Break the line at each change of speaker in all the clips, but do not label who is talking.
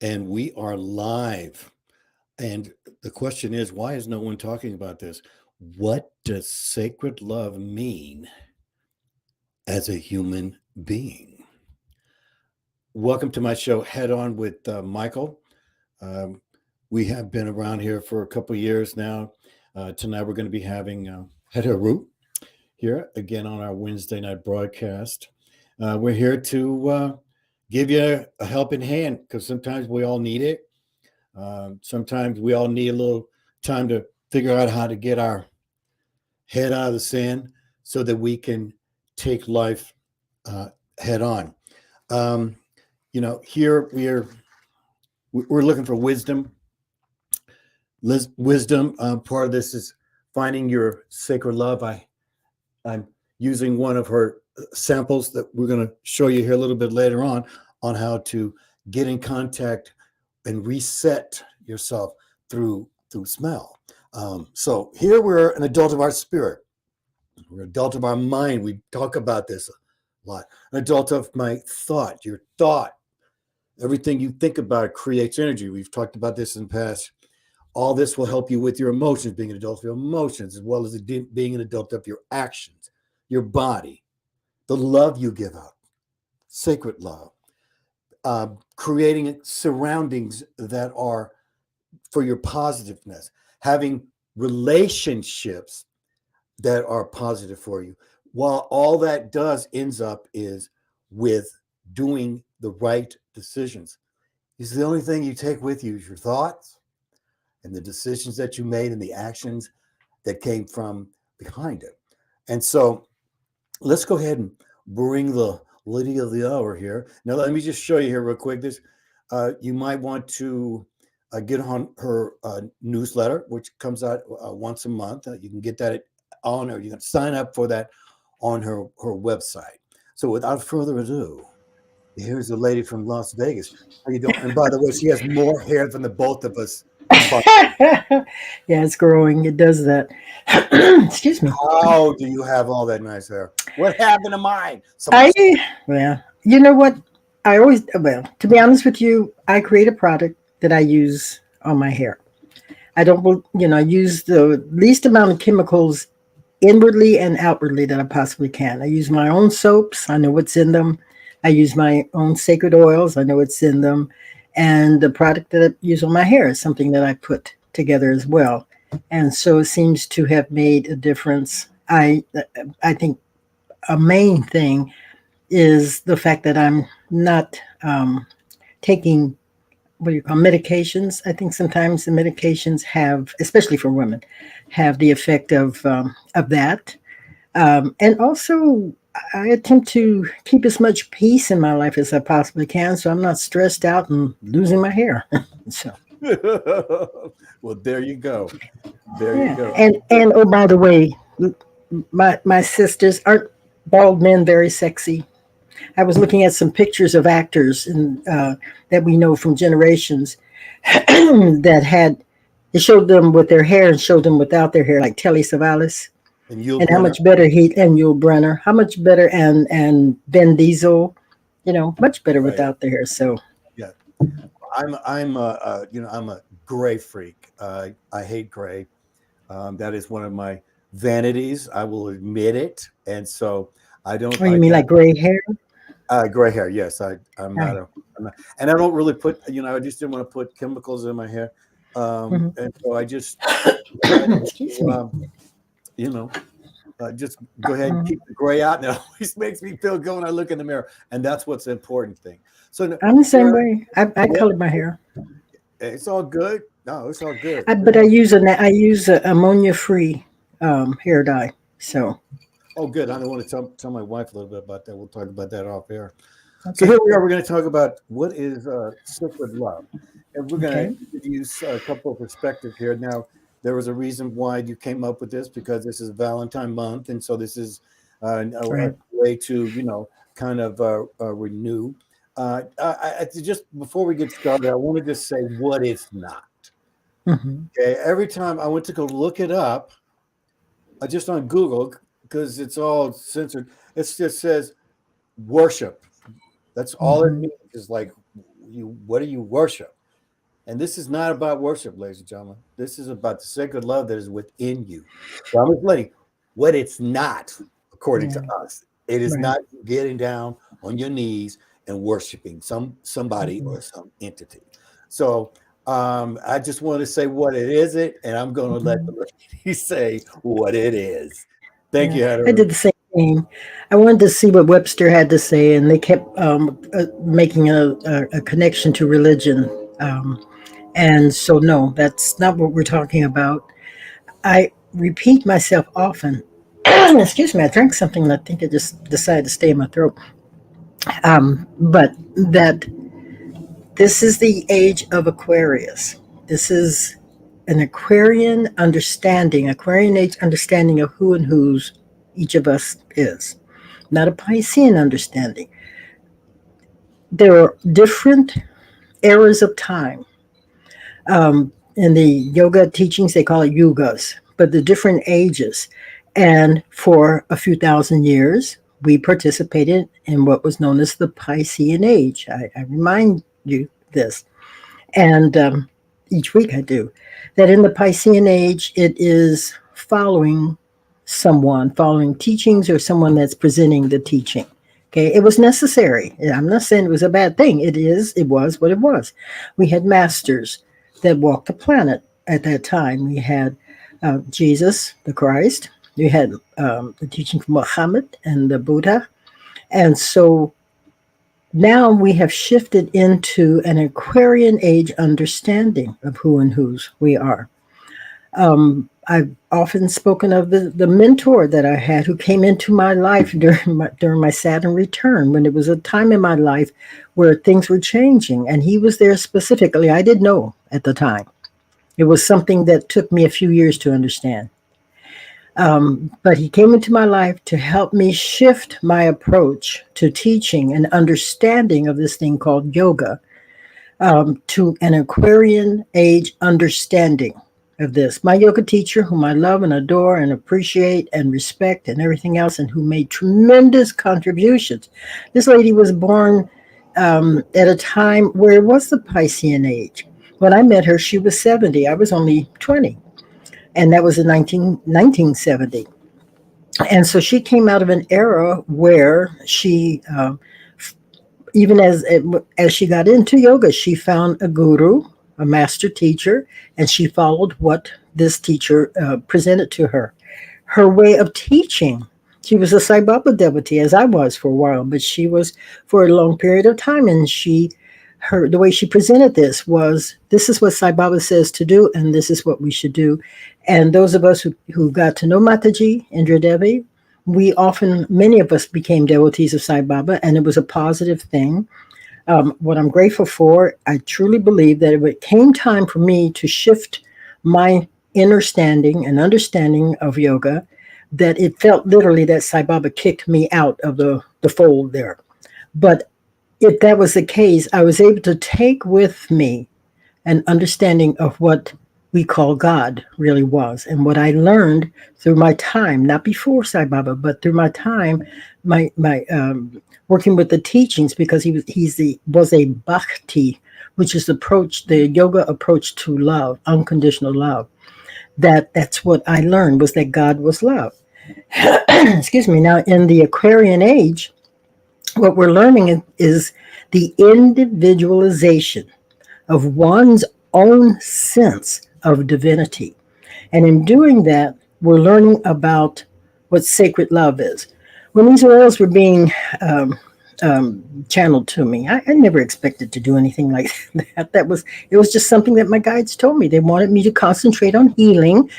And we are live. And the question is, why is no one talking about this? What does sacred love mean as a human being? Welcome to my show, Head On with Michael. Um, we have been around here for a couple years now. Tonight we're going to be having Het-Heru here again on our Wednesday night broadcast. We're here to give you a helping hand because sometimes we all need it. Sometimes we all need a little time to figure out how to get our head out of the sand so that we can take life uh, head on. Um, here we're looking for wisdom. Wisdom. Part of this is finding your sacred love. I'm using one of her samples that we're going to show you here a little bit later on how to get in contact and reset yourself through smell. So here we're an adult of our spirit. We're an adult of our mind. We talk about this a lot. An adult of my thought. Your thought, everything you think about creates energy. We've talked about this in the past. All this will help you with your emotions, being an adult of your emotions, as well as being an adult of your actions, your body, the love you give out, sacred love, creating surroundings that are for your positiveness, having relationships that are positive for you. While all that does ends up is with doing the right decisions. Is the only thing you take with you is your thoughts and the decisions that you made and the actions that came from behind it. And so let's go ahead and bring the lady of the hour here. Now, let me just show you here real quick. This you might want to get on her newsletter, which comes out once a month. You can get that on her. You can sign up for that on her website. So without further ado, here's the lady from Las Vegas. How you doing? And by the way, she has more hair than the both of us combined.
Yeah, it's growing. It does that. Excuse me.
How do you have all that nice hair? What happened to mine? Some
I, well, you know what? Well, to be honest with you, I create a product that I use on my hair. I don't, I use the least amount of chemicals inwardly and outwardly that I possibly can. I use my own soaps. I know what's in them. I use my own sacred oils. I know what's in them. And the product that I use on my hair is something that I put together as well. And so it seems to have made a difference. I think a main thing is the fact that I'm not taking what do you call medications. I think sometimes the medications have, especially for women, have the effect of that. And also, I attempt to keep as much peace in my life as I possibly can, so I'm not stressed out and losing my hair. So
well, there you go. There you
yeah,
go.
and oh, by the way, my sisters aren't bald men very sexy. I was looking at some pictures of actors that we know from generations that had it showed them with their hair and showed them without their hair, like Telly Savalas,
And Yul
and how
Brenner.
much better he and Yul Brenner, how much better, and Ben Diesel, much better
Right.
without their hair. So
Yeah. I'm a gray freak. I hate gray. That is one of my vanities. I will admit it. And so I don't
oh, you
like
mean
that.
like gray hair?
Gray hair. Yes, I'm not
Right.
a, I'm not, and I don't really put, I just didn't want to put chemicals in my hair.
Mhm.
And so I just decided
Excuse
to,
me.
you know, just go ahead and
Mhm.
keep the gray out. And it always makes me feel good when I look in the mirror. And that's what's the important thing. So,
I'm the same
Sarah,
way. I
yeah,
colored my hair,
it's all good. No, it's all good.
but I use a ammonia free hair dye. So
Oh, good. I don't want to tell my wife a little bit about that. We'll talk about that off air. So
okay,
here we are. We're going to talk about what is sacred love, and we're going to
okay,
give you a couple of perspectives here. Now, there was a reason why you came up with this because this is Valentine month, and so this is a
right.
way to kind of renew. Just before we get started, I wanted to say what it's not.
Hmm.
Okay, every time I went to go look it up, just on Google because it's all censored. It just says worship. That's all it
Hmm.
means is like what do you worship? And this is not about worship, ladies and gentlemen. This is about the sacred love that is within you. So I'm explaining what it's not, according to
Yeah,
us. It is
right.
not getting down on your knees and worshiping somebody
Mhm,
or some entity. So I just want to say what it isn't, and I'm going to let
mhm.
the lady say what it is. Thank
Yeah,
you,
I did
Het-Heru.
the same thing. I wanted to see what Webster had to say, and they kept making a connection to religion. Um, and so, no, that's not what we're talking about. I repeat myself often. Excuse me, I drank something and I think it just decided to stay in my throat. But that this is the age of Aquarius. This is an Aquarian age understanding of who and whose each of us is, not a Piscean understanding. There are different eras of time. In the yoga teachings, they call it yugas, but the different ages. And for a few thousand years, we participated in what was known as the Piscean age. I remind you this. And each week I do, that in the Piscean age, it is following teachings or someone that's presenting the teaching. Okay, it was necessary. I'm not saying it was a bad thing. It was what it was. We had masters that walked the planet at that time. We had Jesus, the Christ. We had the teaching from Muhammad and the Buddha. And so now we have shifted into an Aquarian age understanding of who and whose we are. I've often spoken of the mentor that I had who came into my life during my Saturn return when it was a time in my life where things were changing. And he was there specifically. I didn't know at the time. It was something that took me a few years to understand. But he came into my life to help me shift my approach to teaching and understanding of this thing called yoga to an Aquarian age understanding of this. My yoga teacher, whom I love and adore and appreciate and respect and everything else, and who made tremendous contributions. This lady was born at a time where it was the Piscean age. When I met her, she was 70. I was only 20. And that was in 1970. And so she came out of an era where she even as she got into yoga, she found a guru, a master teacher, and she followed what this teacher presented to her. Her way of teaching. She was a Sai Baba devotee, as I was for a while, but she was for a long period of time, and the way she presented this is what Sai Baba says to do, and this is what we should do. And those of us who got to know Mataji, Indra Devi, many of us became devotees of Sai Baba, and it was a positive thing. What I'm grateful for, I truly believe that it came time for me to shift my understanding of yoga, that it felt literally that Sai Baba kicked me out of the fold there. But if that was the case, I was able to take with me an understanding of what we call God really was, and what I learned through my time, not before Sai Baba, but through my time, my working with the teachings, because was a bhakti, which is the yoga approach to love, unconditional love. That's what I learned, was that God was love. Excuse me. Now in the Aquarian age, what we're learning is the individualization of one's own sense of divinity. And in doing that, we're learning about what sacred love is. When these oils were being channeled to me, I never expected to do anything like that. It was just something that my guides told me. They wanted me to concentrate on healing,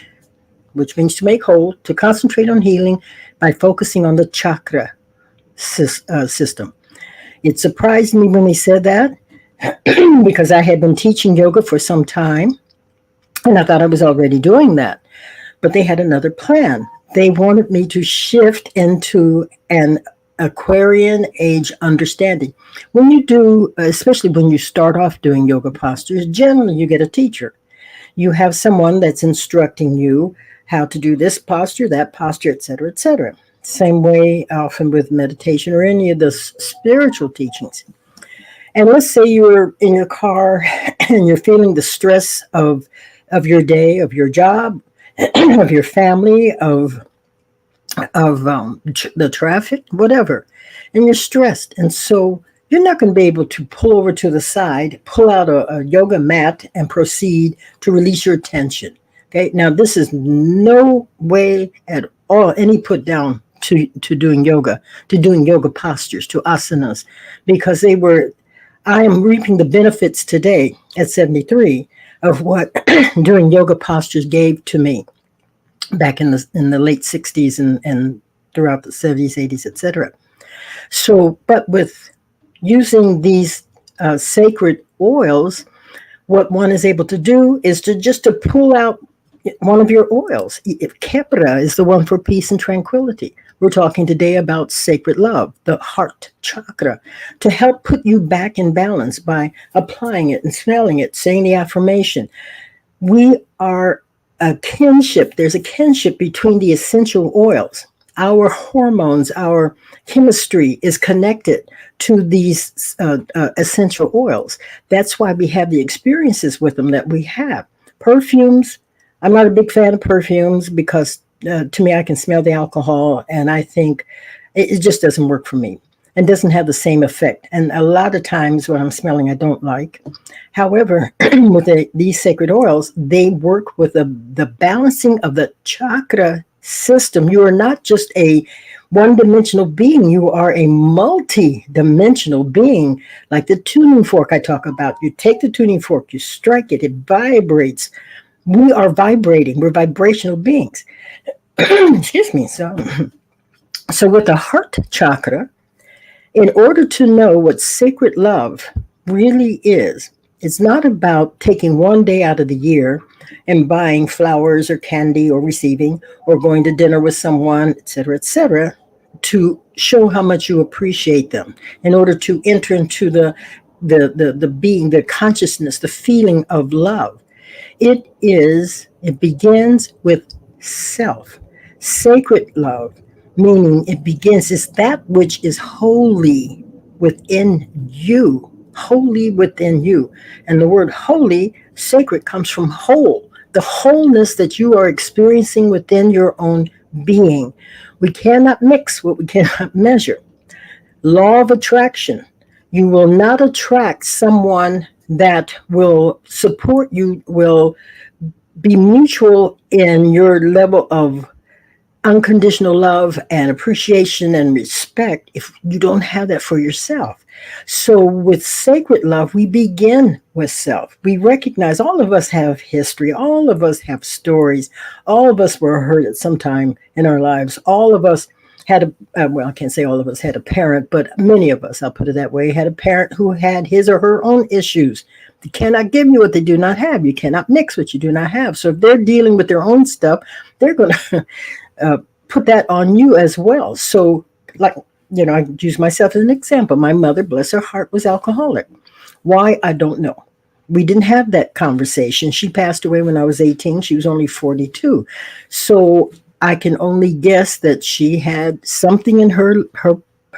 which means to make whole, to concentrate on healing by focusing on the chakra system. It surprised me when they said that because I had been teaching yoga for some time and I thought I was already doing that. But they had another plan. They wanted me to shift into an Aquarian age understanding. When you do, especially when you start off doing yoga postures, generally you get a teacher. You have someone that's instructing you how to do this posture, that posture, etc., etc. Same way often with meditation or any of the spiritual teachings. And let's say you're in your car and you're feeling the stress of your day, of your job, of your family, of the traffic, whatever, and you're stressed, and so you're not going to be able to pull over to the side, pull out a yoga mat, and proceed to release your tension. Okay, now this is no way at all any put down to doing yoga postures, to asanas, because they were. I am reaping the benefits today at 73 of what doing yoga postures gave to me back in the late 60s and throughout the 70s, 80s, etc. So, but with using these sacred oils, what one is able to do is to just to pull out one of your oils. If Kepra is the one for peace and tranquility. We're talking today about sacred love, the heart chakra, to help put you back in balance by applying it and smelling it, saying the affirmation. We are a kinship. There's a kinship between the essential oils. Our hormones, our chemistry is connected to these essential oils. That's why we have the experiences with them that we have. Perfumes, I'm not a big fan of perfumes because to me, I can smell the alcohol and I think it just doesn't work for me and doesn't have the same effect. And a lot of times what I'm smelling, I don't like. However, with these sacred oils, they work with the balancing of the chakra system. You are not just a one-dimensional being. You are a multi-dimensional being, like the tuning fork I talk about. You take the tuning fork, you strike it, it vibrates. We are vibrating. We're vibrational beings. Excuse me. So with the heart chakra, in order to know what sacred love really is, it's not about taking one day out of the year and buying flowers or candy or receiving or going to dinner with someone, etc., to show how much you appreciate them in order to enter into the being, the consciousness, the feeling of love. It begins with self. Sacred love, meaning it begins, is that which is holy within you. Holy within you. And the word holy, sacred, comes from whole. The wholeness that you are experiencing within your own being. We cannot mix what we cannot measure. Law of attraction. You will not attract someone that will support you, will be mutual in your level of unconditional love and appreciation and respect if you don't have that for yourself. So with sacred love, we begin with self. We recognize all of us have history. All of us have stories. All of us were hurt at some time in our lives. All of us had I can't say all of us had a parent, but many of us, I'll put it that way, had a parent who had his or her own issues. They cannot give you what they do not have. You cannot mix what you do not have. So if they're dealing with their own stuff, they're going to put that on you as well. So, like, I use myself as an example. My mother, bless her heart, was alcoholic. Why? I don't know. We didn't have that conversation. She passed away when I was 18. She was only 42. So I can only guess that she had something in her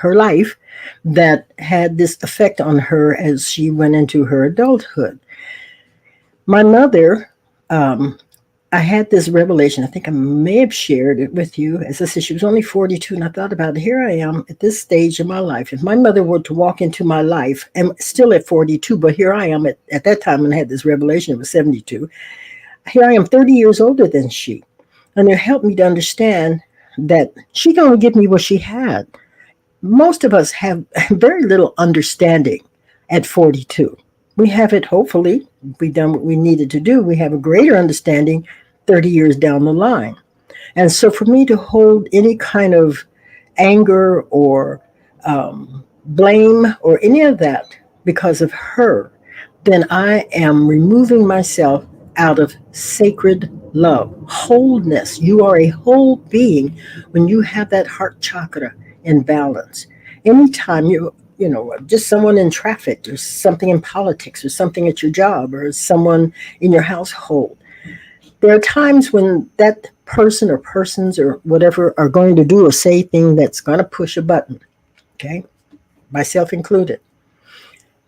life that had this effect on her as she went into her adulthood. My mother, I had this revelation. I think I may have shared it with you. As I said, she was only 42, and I thought about it. Here I am at this stage of my life. If my mother were to walk into my life, and still at 42, but here I am at that time when I had this revelation, it was 72. Here I am 30 years older than she. And it helped me to understand that she can only give me what she had. Most of us have very little understanding at 42. We have it, hopefully, we've done what we needed to do. We have a greater understanding 30 years down the line. And so for me to hold any kind of anger or blame or any of that because of her, then I am removing myself out of sacred love, wholeness. You are a whole being when you have that heart chakra in balance. Anytime just someone in traffic or something in politics or something at your job or someone in your household, there are times when that person or persons or whatever are going to do or say thing that's going to push a button, okay? Myself included.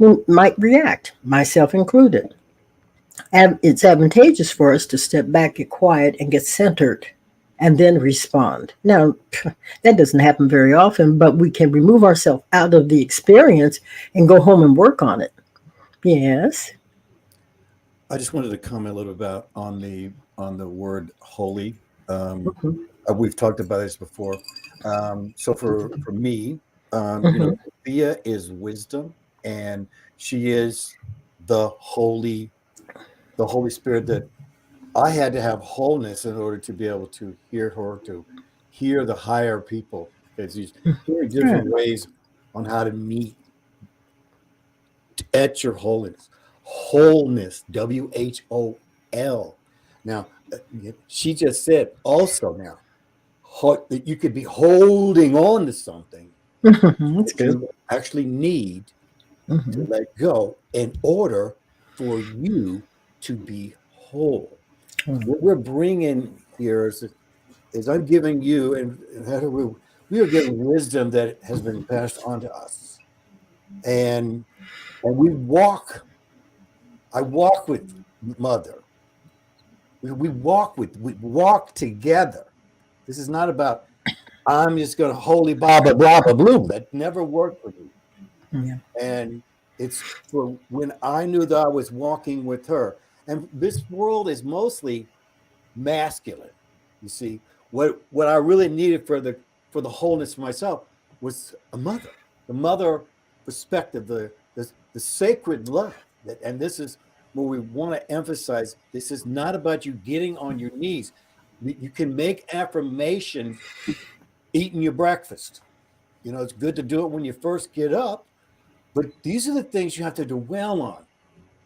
we might react, myself included. It's advantageous for us to step back, get quiet, and get centered, and then respond. Now, that doesn't happen very often, but we can remove ourselves out of the experience and go home and work on it. Yes.
I just wanted to comment a little about on the word holy.
Mhm.
We've talked about this before. So for me,
Mhm.
Thea is wisdom, and she is the the Holy Spirit that I had to have wholeness in order to be able to hear her, to hear the higher people, because he's hearing
Right.
different ways on how to meet at your holiness. Wholeness, WHOL. Now, she just said also now that you could be holding on to something
Mhm. That's
that
good.
you actually need to
Mhm.
let go in order for you to be whole.
Mhm.
What we're bringing here is I'm giving you, and how do we are giving wisdom that has been passed on to us, and we walk. I walk with mother. We walk together. This is not about I'm just going to holy baba blah blah blue. That never worked for me.
Yeah.
And it's for when I knew that I was walking with her. And this world is mostly masculine. You see, what I really needed for the wholeness of myself was a mother, the mother perspective, the sacred love. And this is where we want to emphasize. This is not about you getting on your knees. You can make affirmations eating your breakfast. It's good to do it when you first get up, but these are the things you have to dwell on,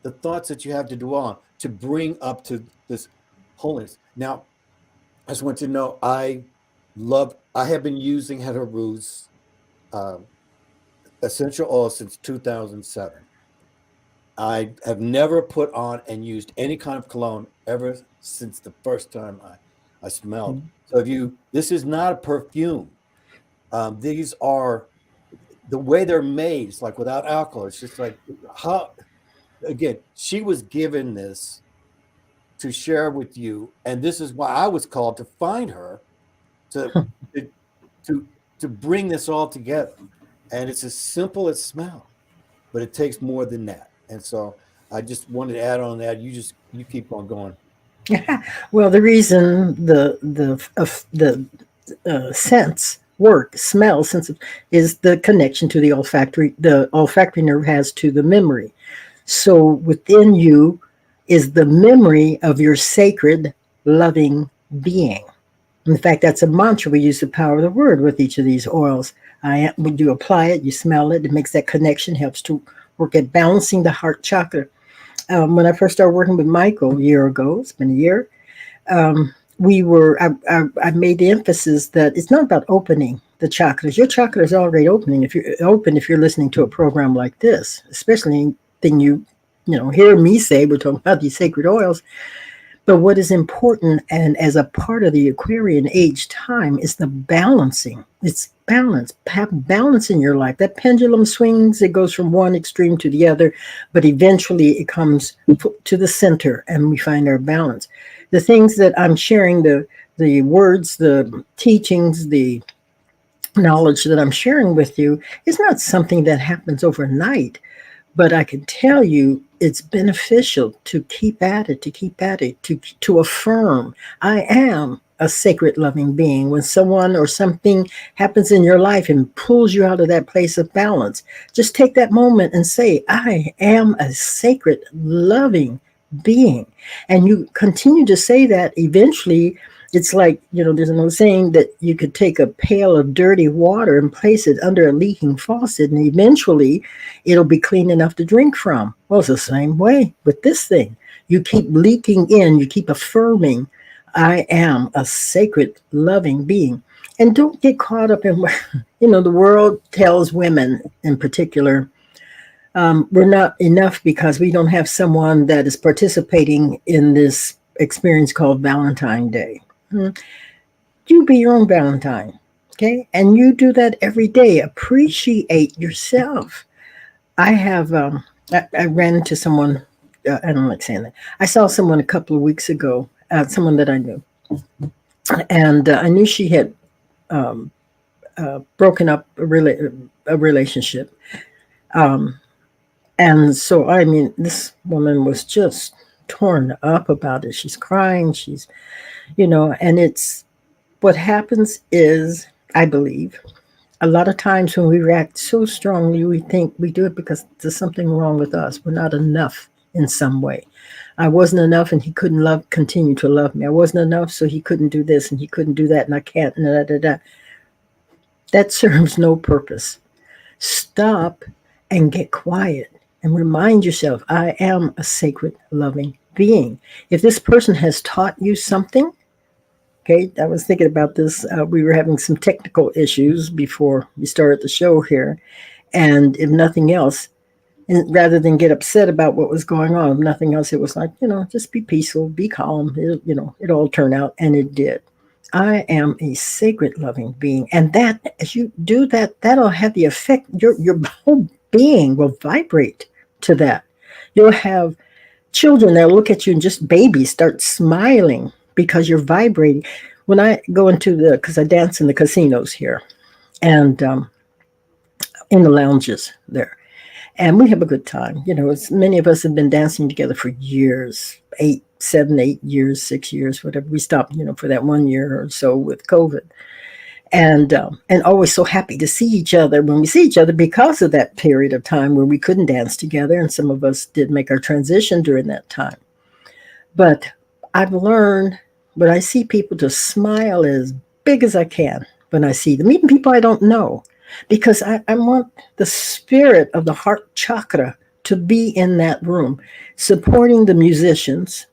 the thoughts that you have to dwell on to bring up to this holiness. Now, I just want you to know I have been using Het-Heru's um, essential oil since 2007. I have never put on and used any kind of cologne ever since the first time I smelled. So this is not a perfume. These are the way they're made. It's like without alcohol. It's just like how, again, she was given this to share with you. And this is why I was called to find her to to to, to bring this all together. And it's as simple as smell, but it takes more than that. And so I just wanted to add on that. You keep on going.
Well, the reason the sense work smell sense is the connection to the olfactory nerve has to the memory. So within you is the memory of your sacred loving being. In fact, that's a mantra. We use the power of the word with each of these oils. When you apply it, you smell it, it makes that connection, helps to work at balancing the heart chakra. When I first started working with Michael a year ago, it's been a year, I made the emphasis that it's not about opening the chakras. Your chakra is already opening if you're open, if you're listening to a program like this, especially thing hear me say, we're talking about these sacred oils. But what is important, and as a part of the Aquarian age time, is the balancing. It's balance. Have balance in your life. That pendulum swings, it goes from one extreme to the other, but eventually it comes to the center and we find our balance. The things that I'm sharing, the words, the teachings, the knowledge that I'm sharing with you is not something that happens overnight. But I can tell you it's beneficial to keep at it, to affirm I am a sacred loving being. When someone or something happens in your life and pulls you out of that place of balance, just take that moment and say, I am a sacred loving being. And you continue to say that, eventually it's like, there's an old saying that you could take a pail of dirty water and place it under a leaking faucet, and eventually it'll be clean enough to drink from. Well, it's the same way with this thing. You keep leaking in, you keep affirming, I am a sacred, loving being. And don't get caught up in, the world tells women in particular, we're not enough because we don't have someone that is participating in this experience called Valentine Day. You be your own Valentine, okay? And you do that every day. Appreciate yourself. I have, I ran into someone, I don't like saying that. I saw someone a couple of weeks ago, someone that I knew, and I knew she had broken up a relationship. Um, and so, I mean, this woman was just torn up about it. She's crying. And it's what happens is, I believe, a lot of times when we react so strongly, we think we do it because there's something wrong with us. We're not enough in some way. I wasn't enough, and he couldn't continue to love me. I wasn't enough, so he couldn't do this, and he couldn't do that, and I can't. Da, da, da. That serves no purpose. Stop and get quiet and remind yourself, I am a sacred, loving being. If this person has taught you something, okay, I was thinking about this. We were having some technical issues before we started the show here. And if nothing else, and rather than get upset about what was going on, if nothing else, it was like, just be peaceful, be calm. It all turned out, and it did. I am a sacred, loving being. And that, as you do that, that'll have the effect, your whole being will vibrate to that. You'll have children that look at you, and just babies start smiling because you're vibrating. When I go because I dance in the casinos here and in the lounges there, and we have a good time. Many of us have been dancing together for years, 8 7 8 years, 6 years, whatever. We stopped, for that 1 year or so with COVID, and always so happy to see each other when we see each other because of that period of time where we couldn't dance together, and some of us did make our transition during that time. But I've learned when I see people to smile as big as I can when I see them, even people I don't know, because I want the spirit of the heart chakra to be in that room, supporting the musicians,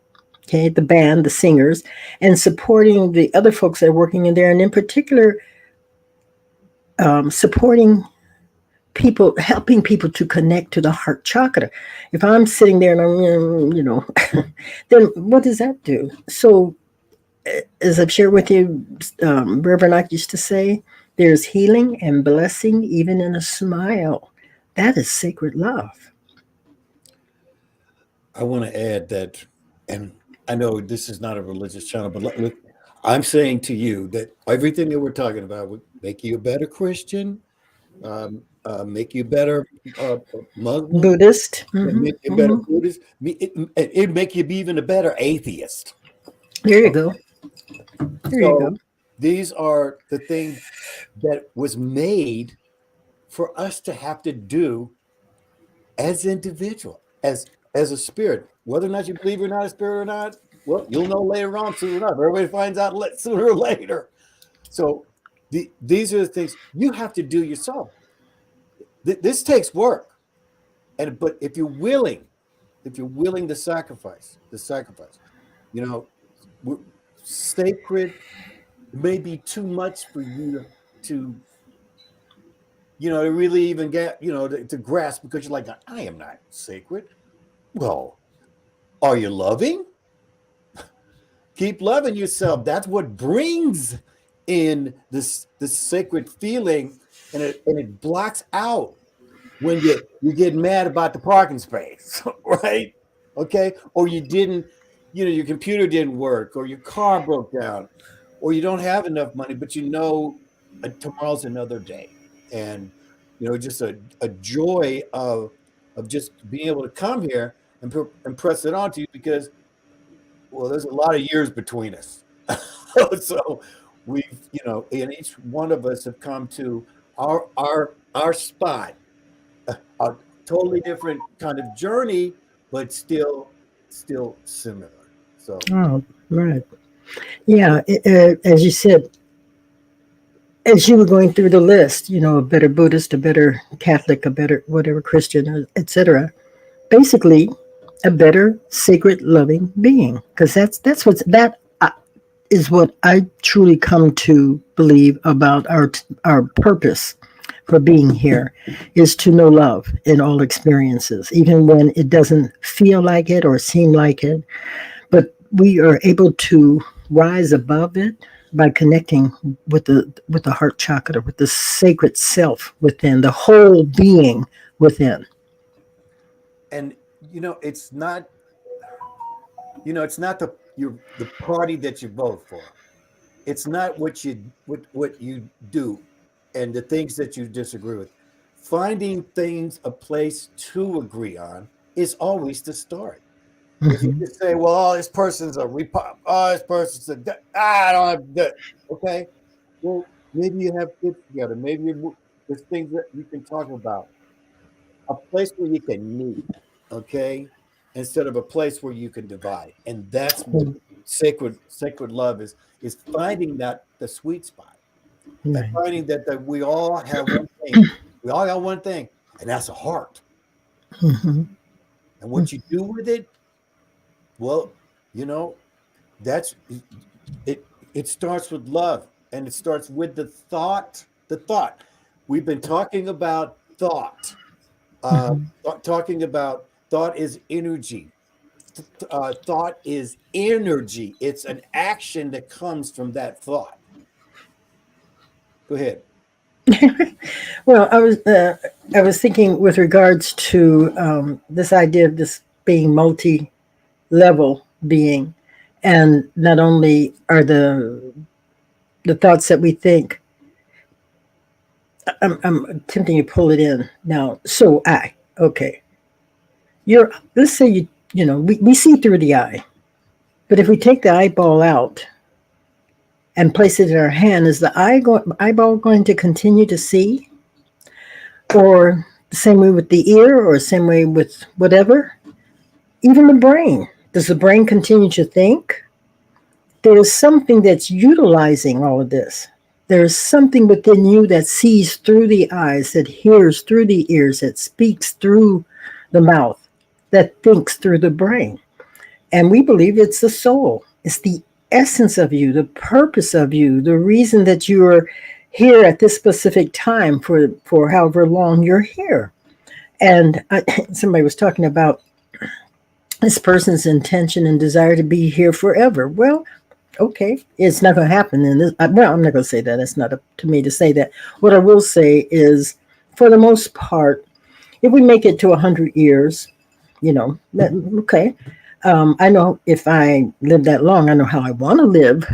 okay, the band, the singers, and supporting the other folks that are working in there, and in particular, supporting people, helping people to connect to the heart chakra. If I'm sitting there and then what does that do? So, as I've shared with you, Reverend Ike used to say, there's healing and blessing even in a smile. That is sacred love.
I want to add that, and I know this is not a religious channel, but I'm saying to you that everything that we're talking about would make you a better Christian, make you a better Muslim,
Buddhist.
make you a better Buddhist. It'd make you be even a better atheist.
There you go. There you go.
These are the things that was made for us to have to do as individual, as a spirit. Whether or not you believe you're not a spirit or not, well, you'll know later on soon enough. Everybody finds out sooner or later. So these are the things you have to do yourself. This takes work, but if you're willing to sacrifice, sacred may be too much for you to really even get to grasp, because you're like, I am not sacred. Well, are you loving? Keep loving yourself. That's what brings in this sacred feeling, and it blocks out when you get mad about the parking space, right? Okay, or you didn't, your computer didn't work, or your car broke down, or you don't have enough money, but tomorrow's another day, and just a joy of just being able to come here and press it on to you, because there's a lot of years between us. So we've, and each one of us have come to our spot, a totally different kind of journey, but still similar. So,
right. Yeah. As you said, as you were going through the list, a better Buddhist, a better Catholic, a better whatever Christian, etc. Basically, a better sacred loving being, because that is what I truly come to believe about our purpose for being here, is to know love in all experiences, even when it doesn't feel like it or seem like it. But we are able to rise above it by connecting with the heart chakra, with the sacred self within, the whole being within.
and it's not, it's not the party that you vote for. It's not what you do and the things that you disagree with. Finding things, a place to agree on is always the start. If you
Hmm.
just say, well, oh, this person's a oh, this person's I don't have that. Okay. Well, maybe you have kids together. Maybe there's things that you can talk about. A place where you can meet, okay, instead of a place where you can divide. And that's what sacred love is finding that the sweet spot and
Right.
finding that we all have one thing. We all got one thing, and that's a heart.
Hmm.
And what you do with it, well, you know, that's it. It starts with love, and it starts with the thought. The thought. We've been talking about thought.
Hmm.
Talking about thought is energy. Thought is energy. It's an action that comes from that thought. Go ahead.
Well, I was thinking with regards to this idea of this being multi-level being, and not only are the thoughts that we think. I'm attempting to pull it in now. So okay, let's say we see through the eye, but if we take the eyeball out and place it in our hand, is the eyeball going to continue to see, or the same way with the ear, or the same way with whatever? Even the brain. Does the brain continue to think? There is something that's utilizing all of this. There is something within you that sees through the eyes, that hears through the ears, that speaks through the mouth, that thinks through the brain. And we believe it's the soul. It's the essence of you, the purpose of you, the reason that you are here at this specific time for however long you're here. And somebody was talking about this person's intention and desire to be here forever. Well, okay, it's not going to happen in this. Well, I'm not going to say that. It's not up to me to say that. What I will say is, for the most part, if we make it to 100 years, okay. I know if I live that long, I know how I want to live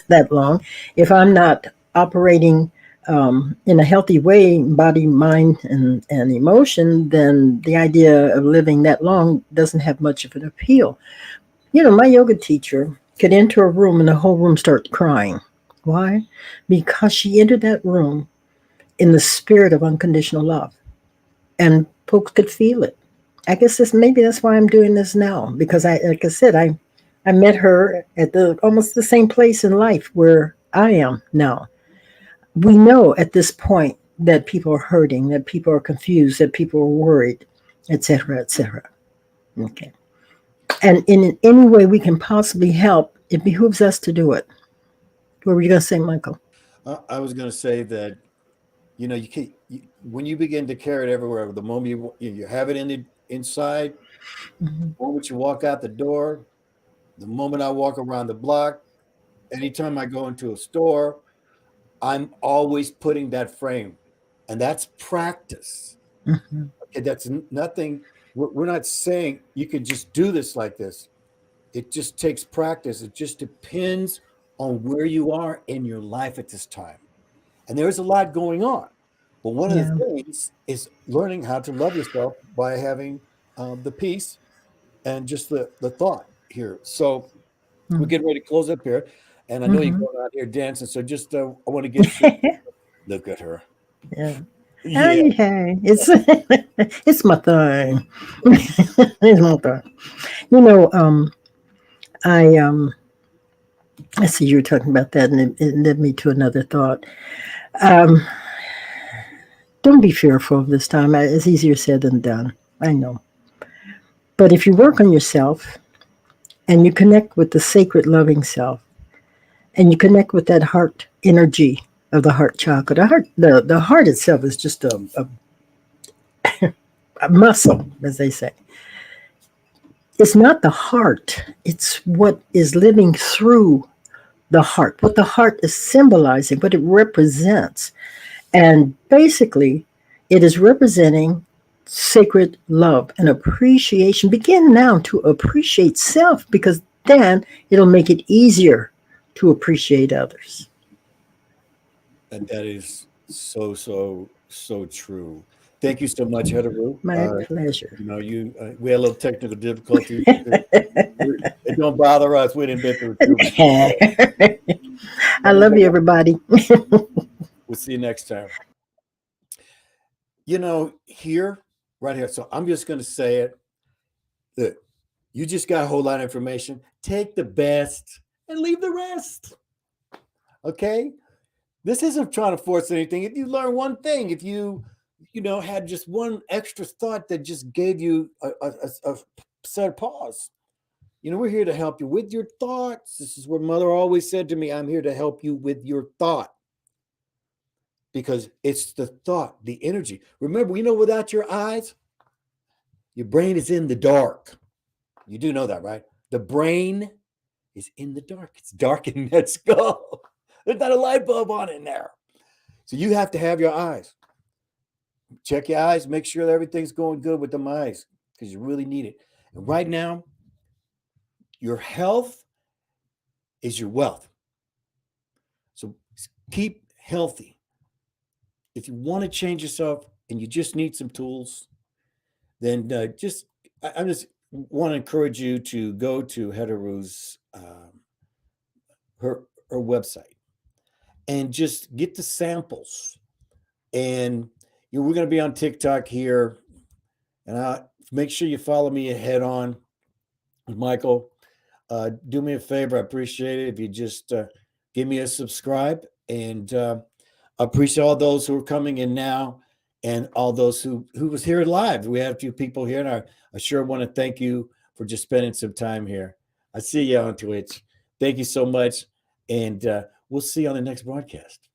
that long. If I'm not operating in a healthy way, body, mind, and emotion, then the idea of living that long doesn't have much of an appeal. My yoga teacher could enter a room and the whole room start crying. Why? Because she entered that room in the spirit of unconditional love, and folks could feel it. I guess maybe that's why I'm doing this now, because like I said, I met her at the almost the same place in life where I am now. We know at this point that people are hurting, that people are confused, that people are worried, etc., etc. Okay. And in any way we can possibly help, it behooves us to do it. What were you going to say, Michael?
I was going to say that you can when you begin to carry it everywhere. The moment you have it inside,
Mm-hmm.
the moment you walk out the door, the moment I walk around the block, anytime I go into a store, I'm always putting that frame, and that's practice.
Mm-hmm.
Okay, that's nothing. We're not saying you can just do this like this. It just takes practice. It just depends on where you are in your life at this time. And there's a lot going on. But one of the
Yeah.
things is learning how to love yourself by having the peace and just the thought here. So we're getting ready to close up here. And I know you're
Mm-hmm.
going out here dancing. So just I want to get you. Look at her.
Yeah.
Yeah.
Hey, hey, it's it's my thing. It's my thing. You know, I I see you were talking about that, and it led me to another thought. Um, don't be fearful of this time. It's easier said than done. I know, but if you work on yourself and you connect with the sacred, loving self, and you connect with that heart energy of the heart chakra, the heart itself is just a muscle, as they say. It's not the heart, it's what is living through the heart, what the heart is symbolizing, what it represents. And basically, it is representing sacred love and appreciation. Begin now to appreciate self, because then it'll make it easier to appreciate others.
And that is so true. Thank you so much, Het-Heru.
My pleasure.
We had a little technical difficulties. It don't bother us. We didn't been through it too.
I love you, everybody.
We'll see you next time. Here, right here. So I'm just going to say it. Look, you just got a whole lot of information. Take the best and leave the rest. Okay? This isn't trying to force anything. If you learn one thing, if you had just one extra thought that just gave you a set of pause. We're here to help you with your thoughts. This is what Mother always said to me. I'm here to help you with your thought. Because it's the thought, the energy. Remember, without your eyes, your brain is in the dark. You do know that, right? The brain is in the dark. It's dark in that skull. There's not a light bulb on in there. So you have to have your eyes. Check your eyes. Make sure that everything's going good with them eyes, because you really need it. And right now, your health is your wealth. So keep healthy. If you want to change yourself and you just need some tools, then I just want to encourage you to go to Het-Heru's her website and just get the samples. And we're going to be on TikTok here, and make sure you follow me ahead on with Michael. Do me a favor. I appreciate it if you just give me a subscribe, and I appreciate all those who are coming in now and all those who was here live. We had a few people here, and I sure want to thank you for just spending some time here. I see you on Twitch. Thank you so much, and we'll see you on the next broadcast.